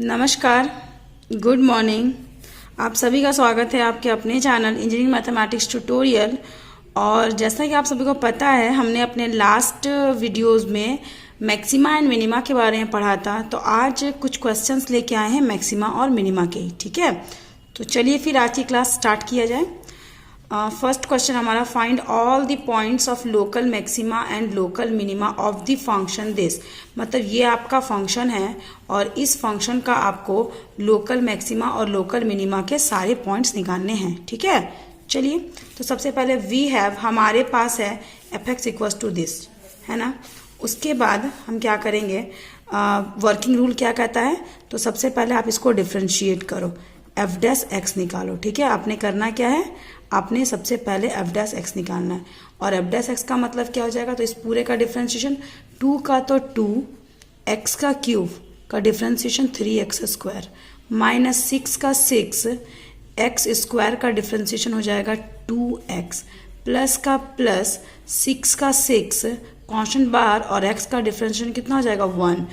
नमस्कार, good morning. आप सभी का स्वागत है आपके अपने चैनल इंजीनियरिंग मैथमेटिक्स ट्यूटोरियल। और जैसा कि आप सभी को पता है, हमने अपने लास्ट वीडियोस में मैक्सिमा एंड मिनिमा के बारे में पढ़ा था। तो आज कुछ क्वेश्चंस लेके आए हैं मैक्सिमा और मिनिमा के। ठीक है, तो चलिए फिर आज की क्लास स्टार्ट किया जाए। फर्स्ट क्वेश्चन हमारा, find all the points of local maxima and local minima of the function this. मतलब ये आपका फंक्शन है और इस फंक्शन का आपको लोकल मैक्सिमा और लोकल मिनिमा के सारे पॉइंट्स निकालने हैं। ठीक है, चलिए। तो सबसे पहले वी हैव, हमारे पास है F X equals to this, है ना। उसके बाद हम क्या करेंगे, वर्किंग रूल क्या कहता है, तो सबसे पहले आप इसको डिफ्रेंशिएट करो, एफ डैश एक्स निकालो। ठीक है, आपने करना क्या है, आपने सबसे पहले एफ डैश एक्स निकालना है। और एफ डैश एक्स का मतलब क्या हो जाएगा, तो इस पूरे का डिफ्रेंशिएशन 2 का तो 2, एक्स का क्यूब का डिफ्रेंशिएशन 3x स्क्वायर माइनस 6 का 6, एक्स स्क्वायर का डिफ्रेंशिएशन हो जाएगा 2x प्लस का प्लस 6 का 6 कांस्टेंट बाहर और x का डिफ्रेंशिएशन कितना हो जाएगा 1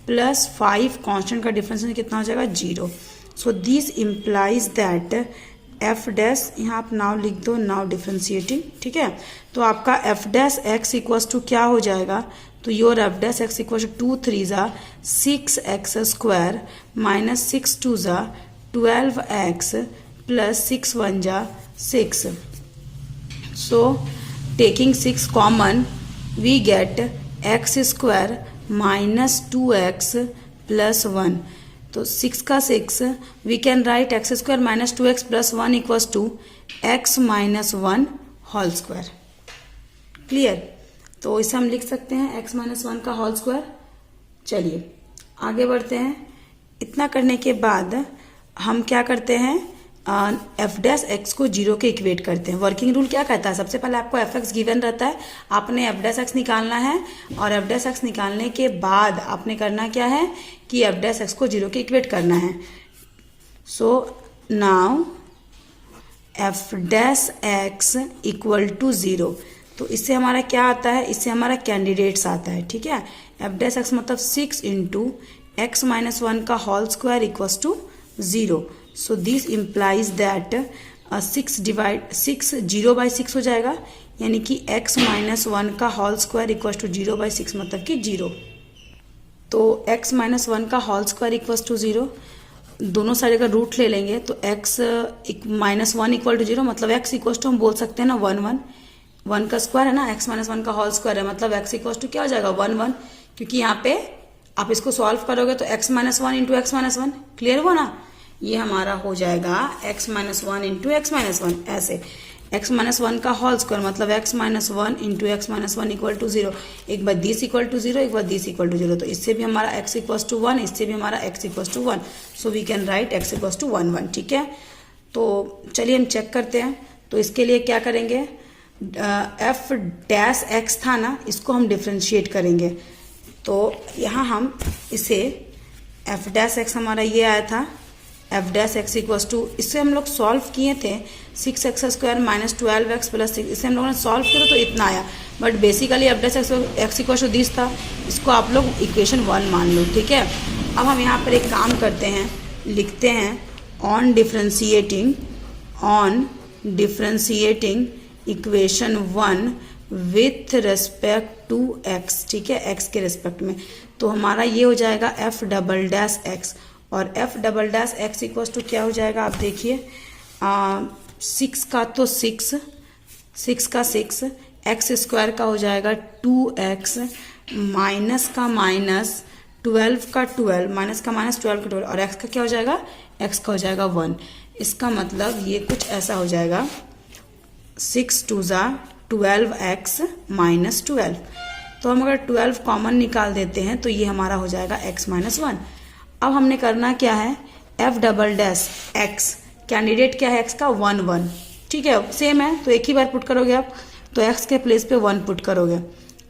प्लस 5 कांस्टेंट का डिफ्रेंशिएशन कितना हो जाएगा 0। So this implies that F dash, यहाँ आप नाउ लिख दो, नाउ डिफ्रेंशिएटिंग। ठीक है, तो आपका F dash X equals to क्या हो जाएगा, तो your F dash X equals to 2 3 ज़ा 6x स्क्वायर माइनस 6 2 ज़ा 12x प्लस 6 1 ज़ा 6। So taking 6 common we get x square minus 2x plus 1। तो 6 का 6 we can write X square minus 2x plus 1 equals to x minus 1 whole square. Clear, तो इसे हम लिख सकते हैं x माइनस 1 का होल स्क्वायर। चलिए आगे बढ़ते हैं। इतना करने के बाद हम क्या करते हैं, एफ डैश एक्स को 0 के इक्वेट करते हैं। वर्किंग रूल क्या कहता है, सबसे पहले आपको एफ एक्स गिवन रहता है, आपने एफ डैश एक्स निकालना है और एफ डैश एक्स निकालने के बाद आपने करना क्या है कि एफ डैश एक्स को 0 के इक्वेट करना है। So now F dash X equal to 0, तो इससे हमारा क्या आता है, इससे हमारा कैंडिडेट्स आता है। ठीक है, एफ डैश एक्स मतलब 6 इंटू एक्स माइनस 1 का whole square equals to 0। So this implies that 6 0 by 6 हो जाएगा, यानी कि x माइनस 1 का whole square equals to 0 by 6 मतलब कि 0। तो x माइनस 1 का होल स्क्वायर इक्वल्स टू 0, दोनों साइड का रूट ले लेंगे तो x माइनस 1 इक्वल टू 0, मतलब x इक्वल्स टू हम बोल सकते हैं ना 1 का स्क्वायर है ना, x माइनस 1 का होल स्क्वायर है, मतलब x इक्वल्स टू क्या हो जाएगा 1 क्योंकि यहाँ पे आप इसको सॉल्व करोगे तो x minus 1 into X minus 1, clear हुआ ना। ये हमारा हो जाएगा x minus 1 into X minus 1, ऐसे x माइनस 1 का होल स्क्वायर मतलब x minus 1 into X minus 1 equal to 0। एक बार दिस इक्वल टू 0, एक बार दिस इक्वल टू 0, तो इससे भी हमारा x इक्वल्स टू 1, इससे भी हमारा x equals to 1। So we can write x equals to 1 1। ठीक है, तो चलिए हम चेक करते हैं। तो इसके लिए क्या करेंगे, एफ डैश एक्स था ना, इसको हम डिफ्रेंशिएट करेंगे। तो यहाँ हम इसे एफ डैश एक्स हमारा ये आया था, F dash X equals to, इससे हम लोग सॉल्व किए थे 6x square minus 12x plus 6, इसे हम लोगों ने सॉल्व किया तो इतना आया। But basically F dash X equals to this था, इसको आप लोग इक्वेशन 1 मान लो। ठीक है, अब हम यहाँ पर एक काम करते हैं, लिखते हैं on differentiating equation 1 with respect to x। ठीक है, x के रेस्पेक्ट में, तो हमारा ये हो जाएगा एफ डबल डैश एक्स, और F double dash X equals to क्या हो जाएगा, आप देखिए 6 का तो 6 का 6, एक्स स्क्वायर का हो जाएगा 2x माइनस का माइनस 12 का 12 माइनस का माइनस 12 का 12, और x का क्या हो जाएगा, x का हो जाएगा 1। इसका मतलब ये कुछ ऐसा हो जाएगा 6 2 ज़ा 12x माइनस 12। तो हम अगर 12 कॉमन निकाल देते हैं तो ये हमारा हो जाएगा x माइनस 1। अब हमने करना क्या है, F double dash x, candidate क्या है x का 1 1। ठीक है, सेम है, तो एक ही बार पुट करोगे आप, तो x के प्लेस पे 1 पुट करोगे,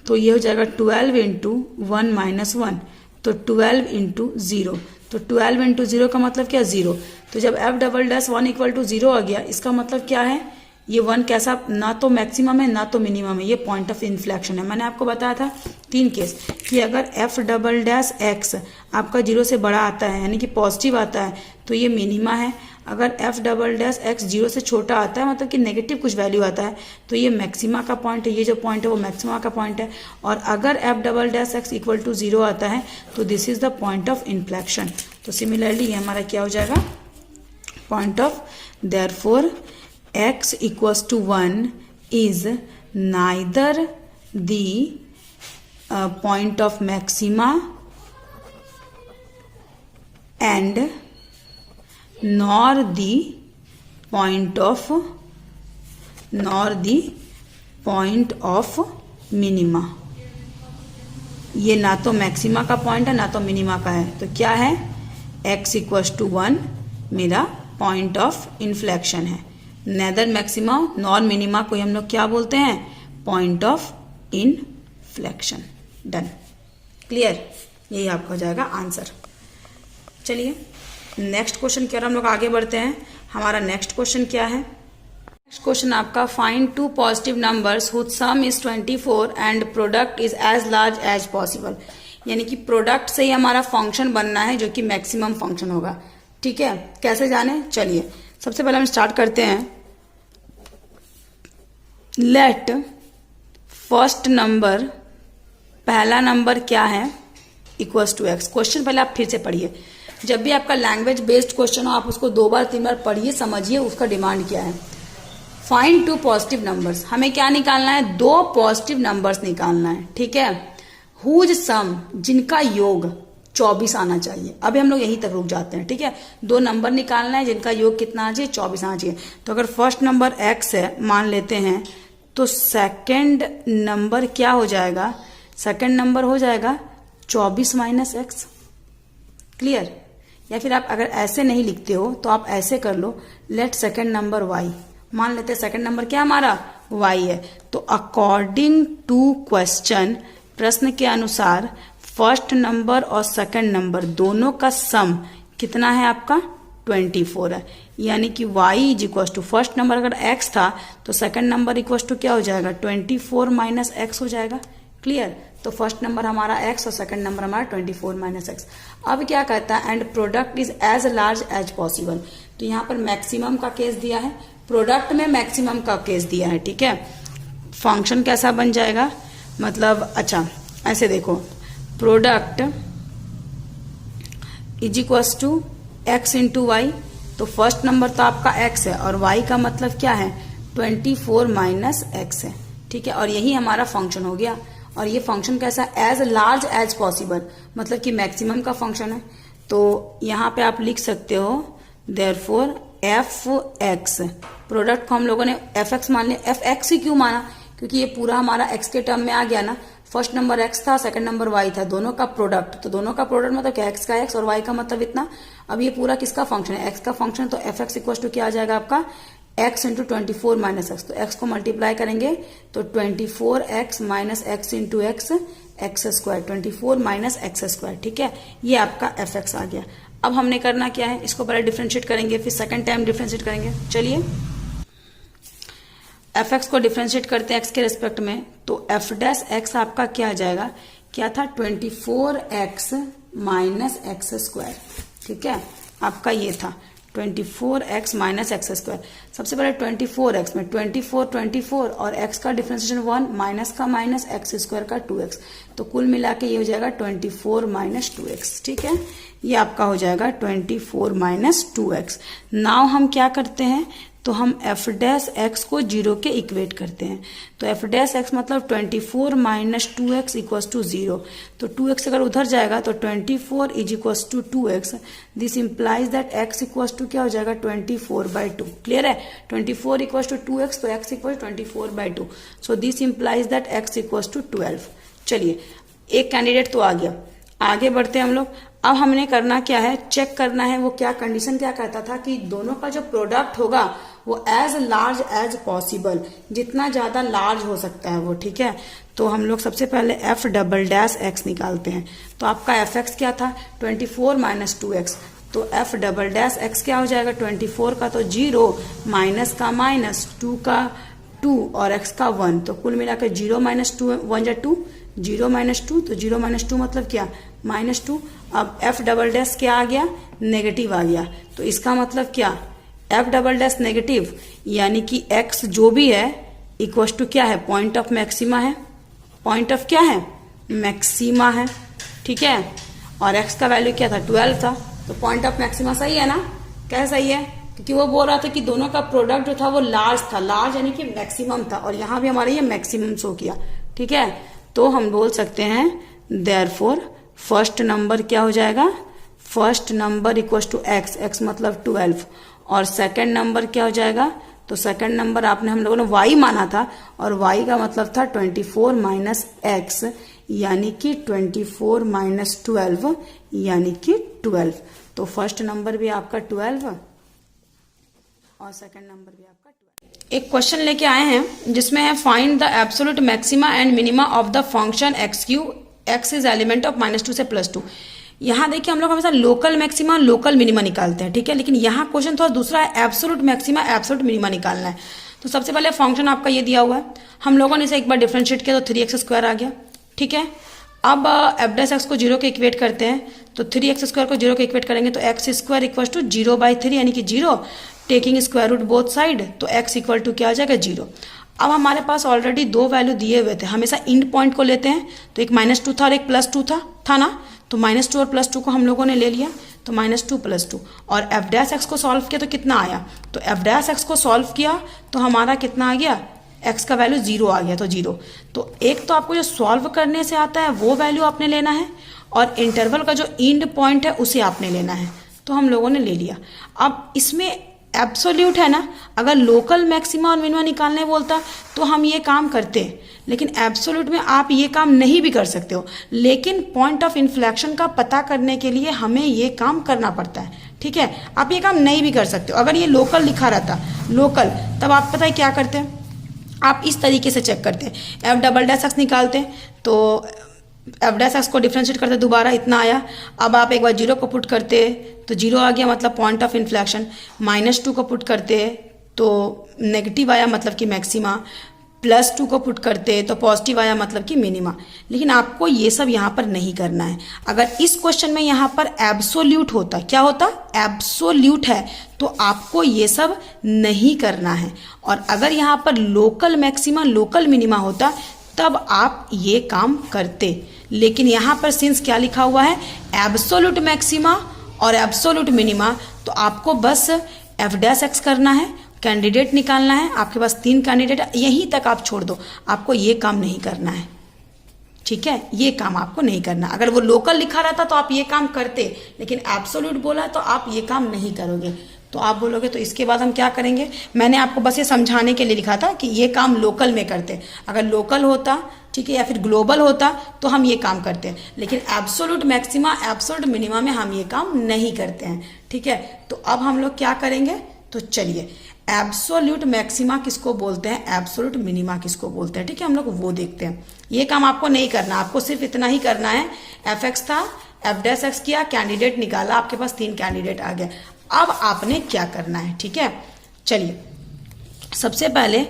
तो ये हो जाएगा 12 इंटू 1 माइनस 1, तो 12 इंटू 0, तो 12 इंटू 0 का मतलब क्या 0। तो जब F double dash 1 equal to 0 आ गया, इसका मतलब क्या है, ये 1 कैसा, ना तो मैक्सिमम है ना तो मिनिमम है, ये पॉइंट ऑफ इन्फ्लेक्शन है। मैंने आपको बताया था 3 केस कि अगर f डबल डैश x आपका 0 से बड़ा आता है यानी कि पॉजिटिव आता है तो ये मिनिमा है। अगर f डबल डैश x 0 से छोटा आता है मतलब कि नेगेटिव कुछ वैल्यू आता है तो ये मैक्सिमा का पॉइंट है, ये जो पॉइंट है वो मैक्सिमा का पॉइंट है। और अगर f double dash x equal to 0 आता है तो this is the point of inflection. तो सिमिलरली ये हमारा क्या हो जाएगा, point of, therefore x equals to 1 is neither the point of maxima and nor the point of minima। ये ना तो मैक्सिमा का पॉइंट है ना तो मिनिमा का है, तो क्या है, x इक्वल्स टू 1 मेरा पॉइंट ऑफ इन्फ्लेक्शन है। नेदर मैक्सिमा नॉर मिनिमा को हम लोग क्या बोलते हैं, point of inflection. Done, clear, यही आपका हो जाएगा आंसर। चलिए नेक्स्ट क्वेश्चन की ओर हम लोग आगे बढ़ते हैं। हमारा नेक्स्ट क्वेश्चन क्या है, नेक्स्ट क्वेश्चन आपका find 2 positive numbers whose sum is 24 and product is as large as possible. यानी कि प्रोडक्ट से ही हमारा फंक्शन बनना है जो कि मैक्सिमम फंक्शन होगा। ठीक है, कैसे जाने, चलिए सबसे पहले हम स्टार्ट करते हैं। लेट फर्स्ट नंबर, पहला नंबर क्या है, इक्वल्स टू एक्स। क्वेश्चन पहले आप फिर से पढ़िए, जब भी आपका लैंग्वेज बेस्ड क्वेश्चन हो आप उसको 2 बार 3 बार पढ़िए, समझिए उसका डिमांड क्या है। फाइंड 2 पॉजिटिव नंबर्स, हमें क्या निकालना है, 2 पॉजिटिव नंबर्स निकालना है। ठीक है, हुज सम, जिनका योग 24 आना चाहिए। अभी हम लोग यहीं तक रुक जाते हैं। ठीक है, 2 नंबर निकालना है जिनका योग कितना आना चाहिए, 24 आना चाहिए। तो अगर फर्स्ट नंबर x है मान लेते हैं तो सेकंड नंबर क्या हो जाएगा, सेकंड नंबर हो जाएगा 24 माइनस एक्स। क्लियर, या फिर आप अगर ऐसे नहीं लिखते हो तो आप ऐसे कर लो, लेट सेकंड नंबर y, मान लेते हैं सेकंड नंबर क्या हमारा y है। तो अकॉर्डिंग टू क्वेश्चन, प्रश्न के अनुसार फर्स्ट नंबर और सेकंड नंबर दोनों का सम कितना है आपका, 24 है। यानी कि y is equal to, first number अगर x था तो सेकंड नंबर इक्वल टू क्या हो जाएगा, 24 माइनस एक्स हो जाएगा। क्लियर, तो फर्स्ट नंबर हमारा x और सेकंड नंबर हमारा 24 माइनस एक्स। अब क्या कहता है, and product is as large as possible. तो यहाँ पर मैक्सिमम का केस दिया है, प्रोडक्ट में मैक्सिमम का केस दिया है। ठीक है, फंक्शन कैसा बन जाएगा, मतलब अच्छा ऐसे देखो, product is equals to X into Y. तो फर्स्ट नंबर तो आपका x है और y का मतलब क्या है, 24 माइनस एक्स है। ठीक है, और यही हमारा फंक्शन हो गया। और ये फंक्शन कैसा, एज लार्ज एज पॉसिबल, मतलब कि मैक्सिमम का फंक्शन है। तो यहाँ पे आप लिख सकते हो देयरफॉर f(x), प्रोडक्ट को हम लोगों ने f(x) मान लिया। f(x) ही क्यों माना, क्योंकि ये पूरा हमारा x के टर्म में आ गया ना। फर्स्ट नंबर x था, सेकंड नंबर y था, दोनों का प्रोडक्ट। तो दोनों का प्रोडक्ट मतलब क्या, x का x और y का मतलब इतना। अब ये पूरा किसका फंक्शन है, x का फंक्शन। तो f(x) इक्वल टू क्या आ जाएगा आपका, x इंटू 24 माइनस एक्स। तो x को मल्टीप्लाई करेंगे तो 24x minus x into x, x square, 24 minus x square. ठीक है, ये आपका f(x) आ गया। अब हमने करना क्या है, इसको पहले डिफ्रेंशिएट करेंगे फिर सेकंड टाइम डिफ्रेंशिएट करेंगे। चलिए f(x) को डिफ्रेंशिएट करते हैं x के रेस्पेक्ट में। तो f डैश x आपका क्या आ जाएगा, क्या था, 24x माइनस एक्स स्क्वायर। ठीक है, आपका ये था 24x माइनस एक्स स्क्वायर। सबसे पहले 24x में 24 और x का डिफ्रेंशिएशन 1, माइनस का माइनस, एक्स स्क्वायर का 2x। तो कुल मिला के ये हो जाएगा 24 माइनस 2x। ठीक है, ये आपका हो जाएगा 24 माइनस 2x। नाउ हम क्या करते हैं, तो हम f डैश x को 0 के इक्वेट करते हैं। तो f डैश x मतलब 24 माइनस 2x इक्वल्स टू 0। तो 2x अगर उधर जाएगा तो 24 is equals to 2x। This implies that x equals to क्या हो जाएगा, 24/2। क्लियर है, 24 इक्वल्स टू 2x, तो x equal 24/2। So this implies that x equals to 12। चलिए एक कैंडिडेट तो आ गया, आगे बढ़ते हैं हम लोग। अब हमने करना क्या है, चेक करना है वो क्या कंडीशन क्या कहता था कि दोनों का जो प्रोडक्ट होगा वो एज लार्ज एज पॉसिबल, जितना ज्यादा लार्ज हो सकता है वो। ठीक है, तो हम लोग सबसे पहले f डबल डैश x निकालते हैं। तो आपका f(x) क्या था, 24 माइनस 2x। तो एफ डबल डैश एक्स क्या हो जाएगा, 24 का तो 0, माइनस का माइनस, 2 का 2 और x का 1, तो कुल मिलाकर 0 माइनस 2, 1 जा 2, 0 माइनस 2, तो 0 माइनस 2 मतलब क्या, -2। अब f डबल डैश क्या आ गया, नेगेटिव आ गया, तो इसका मतलब क्या, f डबल डैश नेगेटिव यानी कि x जो भी है इक्वल टू क्या है, पॉइंट ऑफ मैक्सिमा है, पॉइंट ऑफ क्या है, मैक्सिमा है, ठीक है। और x का वैल्यू क्या था, 12 था, तो पॉइंट ऑफ मैक्सिमा सही है ना, क्या सही है, क्योंकि वो बोल रहा था कि दोनों का प्रोडक्ट जो था वो लार्ज था, लार्ज यानी कि मैक्सिमम था, और यहां भी हमारे ये मैक्सिमम शो किया, ठीक है। तो हम बोल सकते हैं देयरफॉर फर्स्ट नंबर क्या हो जाएगा, first number equal to X, X मतलब 12, और सेकंड नंबर क्या हो जाएगा, तो सेकंड नंबर आपने हम लोगों ने y माना था, और y का मतलब था 24 माइनस एक्स, यानी कि 24 माइनस 12 यानी कि 12। तो फर्स्ट नंबर भी आपका 12 और सेकंड नंबर भी आपका 12। एक क्वेश्चन लेके आए हैं जिसमें है find the absolute maxima and minima of the function x Q, x is element of -2 से +2। यहाँ देखिए हम लोग हमेशा लोकल मैक्सिमा लोकल मिनिमा निकालते हैं, ठीक है, लेकिन यहाँ क्वेश्चन थोड़ा दूसरा है, एब्सोल्यूट मैक्सिमा एब्सोल्यूट मिनिमा निकालना है। तो सबसे पहले फंक्शन आपका ये दिया हुआ है, हम लोगों ने इसे एक बार डिफरेंशिएट किया तो 3x² आ गया, ठीक है। अब एफ डैश एक्स को 0 के इक्वेट करते हैं, तो 3x² को 0 के इक्वेट करेंगे तो x² इक्वल टू 0/3 यानी कि 0, taking square root both side, तो x इक्वल टू क्या आ जाएगा, 0। अब हमारे पास ऑलरेडी दो वैल्यू दिए हुए थे, हमेशा इंड पॉइंट को लेते हैं, तो एक -2 था और एक +2 था ना, तो -2 और +2 को हम लोगों ने ले लिया, तो -2 +2, और एफ डैश एक्स को सॉल्व किया तो कितना आया, तो एफ डैश एक्स को सॉल्व किया तो हमारा कितना आ गया, x का वैल्यू 0 आ गया, तो 0। तो एक तो आपको जो सॉल्व करने से आता है वो वैल्यू आपने लेना है, और इंटरवल का जो इंड पॉइंट है उसे आपने लेना है, तो हम लोगों ने ले लिया। अब इसमें एब्सोल्यूट है ना, अगर लोकल मैक्सिमा और मिनिमा निकालने बोलता तो हम ये काम करते, लेकिन एब्सोल्यूट में आप ये काम नहीं भी कर सकते हो, लेकिन पॉइंट ऑफ इन्फ्लेक्शन का पता करने के लिए हमें ये काम करना पड़ता है, ठीक है। आप ये काम नहीं भी कर सकते हो, अगर ये लोकल लिखा रहता लोकल, तब आप पता है क्या करते हैं, आप इस तरीके से चेक करते हैं, एफ डबल डैश एक्स निकालते हैं, तो एफ डैश एक्स को डिफरेंशिएट करते दोबारा इतना आया, अब आप एक बार 0 को पुट करते तो 0 आ गया मतलब पॉइंट ऑफ इन्फ्लेक्शन, -2 को पुट करते तो नेगेटिव आया मतलब कि मैक्सिमा, +2 को पुट करते तो पॉजिटिव आया मतलब कि मिनिमा। लेकिन आपको ये सब यहाँ पर नहीं करना है। अगर इस क्वेश्चन में यहाँ पर एब्सोल्यूट होता, क्या होता, एब्सोल्यूट है, तो आपको ये सब नहीं करना है, और अगर यहाँ पर लोकल मैक्सिमा लोकल मिनिमा होता तब आप ये काम करते, लेकिन यहाँ पर सिंस क्या लिखा हुआ है, एब्सोल्यूट मैक्सिमा और एब्सोल्यूट मिनिमा, तो आपको बस एफ डैश एक्स करना है, कैंडिडेट निकालना है, आपके पास 3 कैंडिडेट, यहीं तक आप छोड़ दो, आपको ये काम नहीं करना है, ठीक है, ये काम आपको नहीं करना। अगर वो लोकल लिखा रहता तो आप ये काम करते, लेकिन एब्सोल्यूट बोला तो आप ये काम नहीं करोगे, तो आप बोलोगे तो इसके बाद हम क्या करेंगे, मैंने आपको बस ये समझाने के लिए लिखा था कि ये काम लोकल में करते, अगर लोकल होता, ठीक है, या फिर ग्लोबल होता तो हम ये काम करते हैं, लेकिन एब्सोल्यूट मैक्सिमा एब्सोल्यूट मिनिमा में हम ये काम नहीं करते हैं, ठीक है। तो अब हम लोग क्या करेंगे, तो चलिए एब्सोल्यूट मैक्सिमा किसको बोलते हैं, एब्सोल्यूट मिनिमा किसको बोलते हैं, ठीक है, हम लोग वो देखते हैं। ये काम आपको नहीं करना, आपको सिर्फ इतना ही करना है, एफ एक्स था, एफ डैश एक्स किया, कैंडिडेट निकाला, आपके पास 3 कैंडिडेट आ गए। अब आपने क्या करना है, ठीक है, चलिए सबसे पहले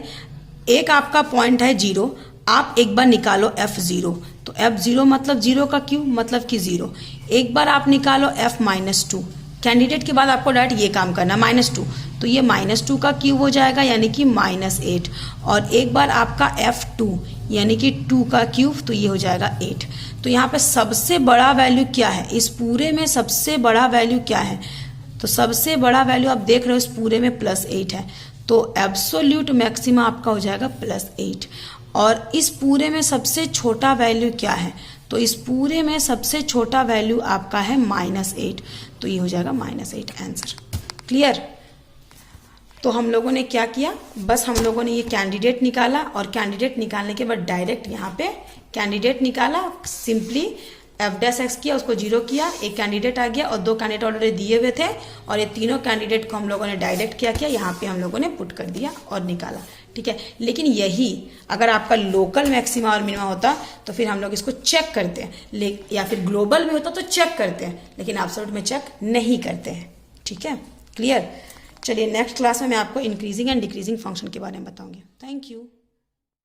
एक आपका पॉइंट है 0, आप एक बार निकालो f0, तो f0 मतलब 0 का क्यू मतलब कि 0, एक बार आप निकालो f-2, कैंडिडेट के बाद आपको डायरेक्ट ये काम करना -2, तो ये -2 का क्यू हो जाएगा यानी कि -8, और एक बार आपका f2 यानी कि 2 का क्यूब, तो ये हो जाएगा 8। तो यहाँ पे सबसे बड़ा वैल्यू क्या है, इस पूरे में सबसे बड़ा वैल्यू क्या है, तो सबसे बड़ा वैल्यू आप देख रहे हो इस पूरे में +8 है, तो एब्सोल्यूट मैक्सिमा आपका हो जाएगा +8, और इस पूरे में सबसे छोटा वैल्यू क्या है, तो इस पूरे में सबसे छोटा वैल्यू आपका है -8, तो ये हो जाएगा -8 आंसर। क्लियर। तो हम लोगों ने क्या किया, बस हम लोगों ने ये कैंडिडेट निकाला, और कैंडिडेट निकालने के बाद डायरेक्ट यहाँ पे कैंडिडेट निकाला, सिंपली एफ डैश एक्स किया, उसको 0 किया, एक कैंडिडेट आ गया और 2 कैंडिडेट ऑलरेडी दिए हुए थे और ये तीनों कैंडिडेट को हम लोगों ने डायरेक्ट क्या किया, यहाँ पे हम लोगों ने पुट कर दिया और निकाला। ठीक है, लेकिन यही अगर आपका लोकल मैक्सिमा और मिनिमा होता तो फिर हम लोग इसको चेक करते हैं, या फिर ग्लोबल में होता तो चेक करते हैं, लेकिन एब्सोल्यूट में चेक नहीं करते हैं। ठीक है, क्लियर। चलिए नेक्स्ट क्लास में मैं आपको इंक्रीजिंग एंड डिक्रीजिंग फंक्शन के बारे में बताऊंगी। Thank you.